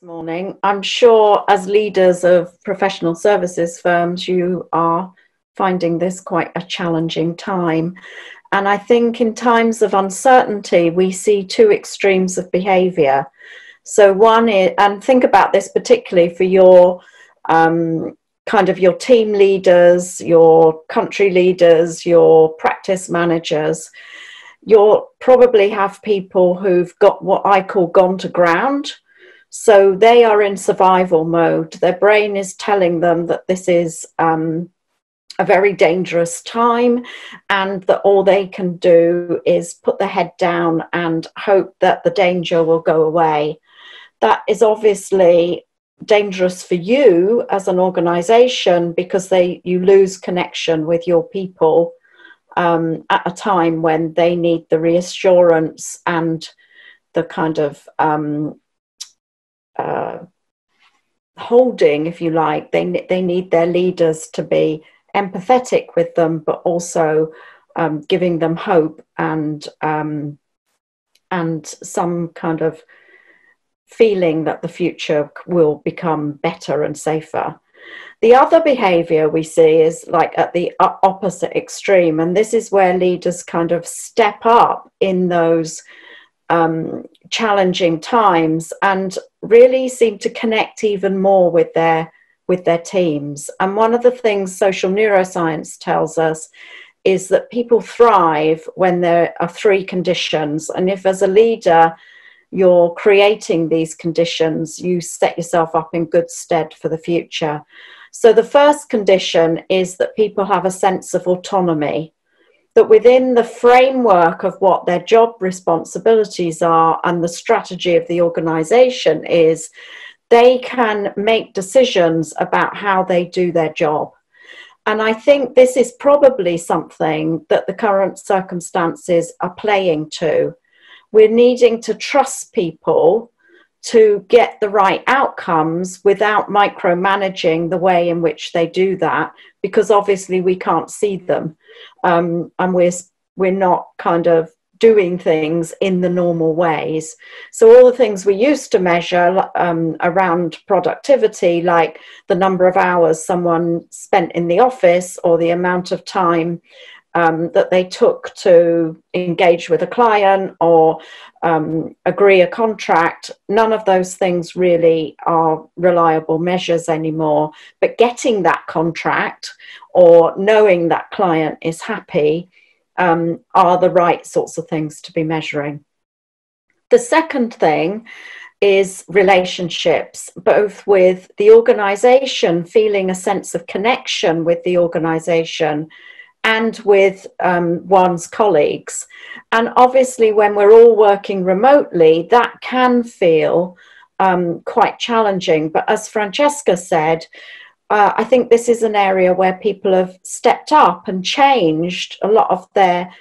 Morning. I'm sure as leaders of professional services firms, you are finding this quite a challenging time. And I think in times of uncertainty, we see two extremes of behavior. So one is, and think about this particularly for your kind of your team leaders, your country leaders, your practice managers. You'll probably have people who've got what I call gone to ground. So they are in survival mode. Their brain is telling them that this is a very dangerous time and that all they can do is put their head down and hope that the danger will go away. That is obviously dangerous for you as an organization because you lose connection with your people at a time when they need the reassurance and the kind of holding, if you like. They need their leaders to be empathetic with them, but also giving them hope and some kind of feeling that the future will become better and safer. The other behavior we see is like at the opposite extreme, and this is where leaders kind of step up in those challenging times and really seem to connect even more with their teams. And one of the things social neuroscience tells us is that people thrive when there are three conditions. And if as a leader you're creating these conditions, you set yourself up in good stead for the future. So the first condition is that people have a sense of autonomy, that within the framework of what their job responsibilities are and the strategy of the organization is, they can make decisions about how they do their job. And I think this is probably something that the current circumstances are playing to. We're needing to trust people to get the right outcomes without micromanaging the way in which they do that, because obviously we can't see them. And we're not kind of doing things in the normal ways. So all the things we used to measure around productivity, like the number of hours someone spent in the office or the amount of time that they took to engage with a client or agree a contract, none of those things really are reliable measures anymore. But getting that contract or knowing that client is happy are the right sorts of things to be measuring. The second thing is relationships, both with the organization, feeling a sense of connection with the organization and with one's colleagues. And obviously when we're all working remotely, that can feel quite challenging. But as Francesca said, I think this is an area where people have stepped up and changed a lot of their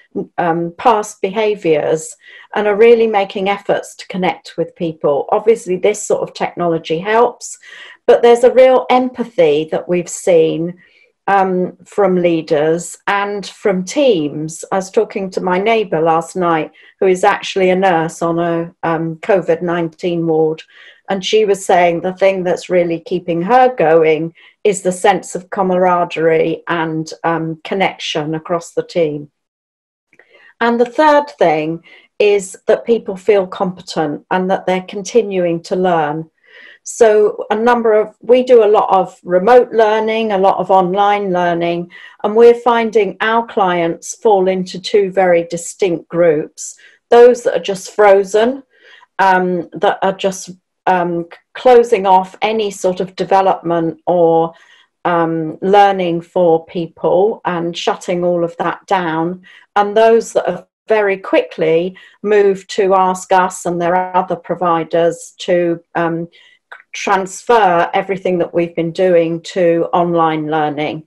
past behaviours and are really making efforts to connect with people. Obviously, this sort of technology helps, but there's a real empathy that we've seen from leaders and from teams. I was talking to my neighbour last night, who is actually a nurse on a COVID-19 ward, and she was saying the thing that's really keeping her going is the sense of camaraderie and connection across the team. And the third thing is that people feel competent and that they're continuing to learn. So we do a lot of remote learning, a lot of online learning, and we're finding our clients fall into two very distinct groups. Those that are just frozen, that are just closing off any sort of development or learning for people and shutting all of that down, and those that have very quickly moved to ask us and their other providers to transfer everything that we've been doing to online learning,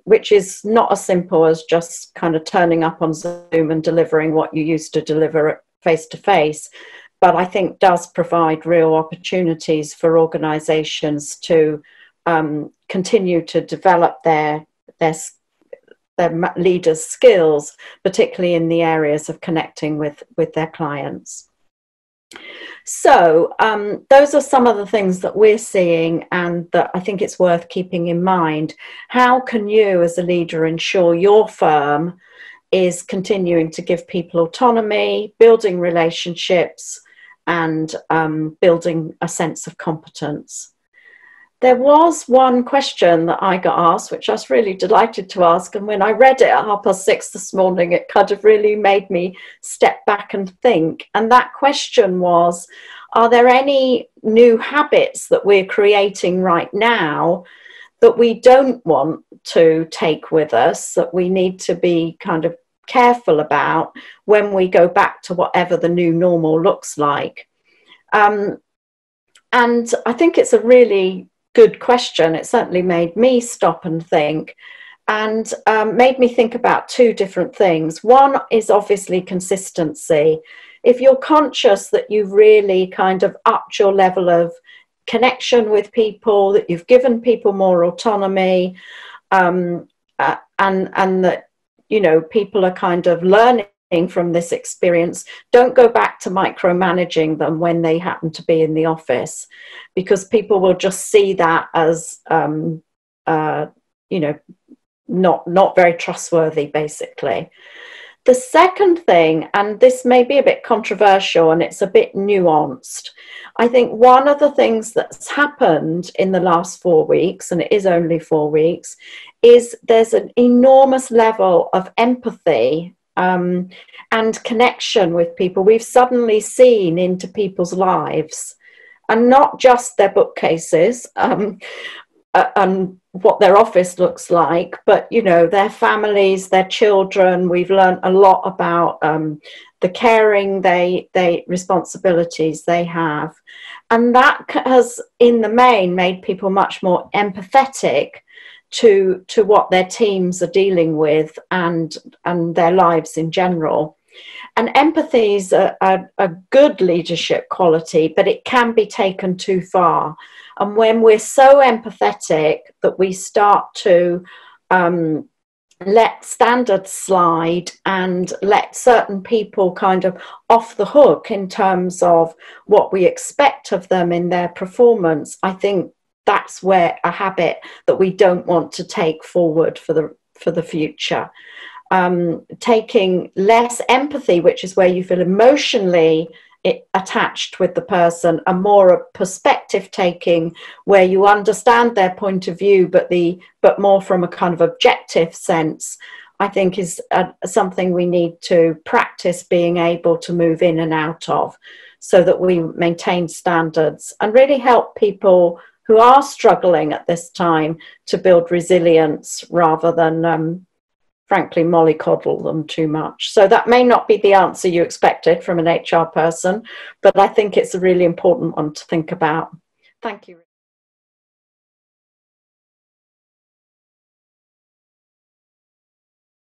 which is not as simple as just kind of turning up on Zoom and delivering what you used to deliver face to face, but I think does provide real opportunities for organizations to continue to develop their leaders' skills, particularly in the areas of connecting with their clients. So those are some of the things that we're seeing and that I think it's worth keeping in mind. How can you as a leader ensure your firm is continuing to give people autonomy, building relationships, and building a sense of competence? There was one question that I got asked, which I was really delighted to ask. And when I read it at 6:30 this morning, it kind of really made me step back and think. And that question was, are there any new habits that we're creating right now that we don't want to take with us, that we need to be kind of careful about when we go back to whatever the new normal looks like? And I think it's a really good question. It certainly made me stop and think, and made me think about two different things. One is obviously consistency. If you're conscious that you've really kind of upped your level of connection with people, that you've given people more autonomy, and that, you know, people are kind of learning from this experience, don't go back to micromanaging them when they happen to be in the office, because people will just see that as you know, not very trustworthy, basically. The second thing, and this may be a bit controversial and it's a bit nuanced, I think one of the things that's happened in the last 4 weeks, and it is only 4 weeks, is there's an enormous level of empathy and connection with people. We've suddenly seen into people's lives, and not just their bookcases and what their office looks like, but, you know, their families, their children. We've learned a lot about the caring responsibilities they have, and that has in the main made people much more empathetic to what their teams are dealing with and their lives in general. And empathy is a good leadership quality, but it can be taken too far. And when we're so empathetic that we start to let standards slide and let certain people kind of off the hook in terms of what we expect of them in their performance, I think that's where a habit that we don't want to take forward for the future. Taking less empathy, which is where you feel emotionally attached with the person, and more perspective taking, where you understand their point of view, but more from a kind of objective sense, I think is something we need to practice being able to move in and out of, so that we maintain standards and really help people who are struggling at this time to build resilience rather than frankly mollycoddle them too much. So that may not be the answer you expected from an HR person, but I think it's a really important one to think about. Thank you.